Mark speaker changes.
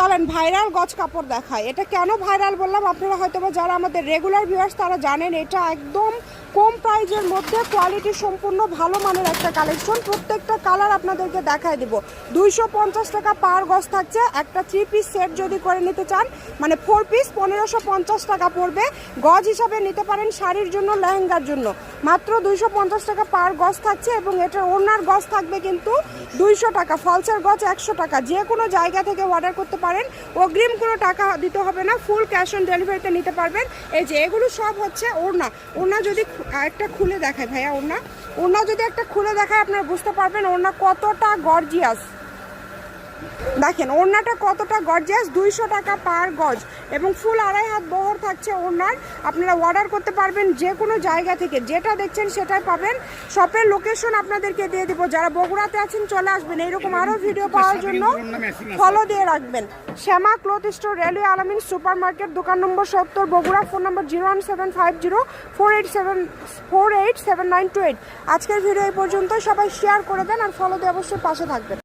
Speaker 1: চলেন ভাইরাল গজ কাপড় দেখায়। এটা কেন ভাইরাল বললাম, আপনারা হয়তো বা যারা আমাদের রেগুলার ভিউয়ার্স তারা জানেন এটা একদম কম প্রাইজের মধ্যে কোয়ালিটি সম্পূর্ণ ভালো মানের একটা কালেকশন। প্রত্যেকটা কালার আপনাদেরকে দেখায় দেব। 250 টাকা পার গজ থাকছে। একটা 3 পিস সেট যদি করে নিতে চান মানে 4 পিস 1550 টাকা পড়বে। গজ হিসাবে নিতে পারেন শাড়ির জন্য, লেহেঙ্গার জন্য। মাত্র 250 টাকা পার গজ থাকছে এবং এটার ওড়নার গজ থাকবে কিন্তু 200 টাকা, ফলসের গজ 100 টাকা। যে কোনো জায়গা থেকে অর্ডার করতে পারেন, অগ্রিম কোনো টাকা দিতে হবে না, ফুল ক্যাশ অন ডেলিভারিতে নিতে পারবেন। এই যে এগুলো সব হচ্ছে ওড়না। ওড়না যদি একটা খুলে দেখায় ভাইয়া, ওড়না যদি একটা খুলে দেখায় আপনারা বুঝতে পারবেন ওড়না কতটা গর্জিয়াস। দেখেন ওড়নাটা কতটা গর্জিয়াস, 200 টাকা পার গজ এবং ফুল 2.5 হাত বহর থাকছে ওড়নার। আপনারা অর্ডার করতে পারবেন যে কোনো জায়গা থেকে, যেটা দেখছেন সেটাই পাবেন। শপের লোকেশন আপনাদেরকে দিয়ে দিব। যারা বগুড়াতে আছেন চলে আসবেন, এইরকম আরও ভিডিও পাওয়ার জন্য ফলো দিয়ে রাখবেন। শ্যামা ক্লথ স্টোর, রেলওয়ে আলামিন সুপার মার্কেট, দোকান নম্বর 70, বগুড়া। ফোন নম্বর 01750487928। আজকের ভিডিও এই পর্যন্ত। সবাই শেয়ার করে দেন আর ফলো দিয়ে অবশ্যই পাশে থাকবেন।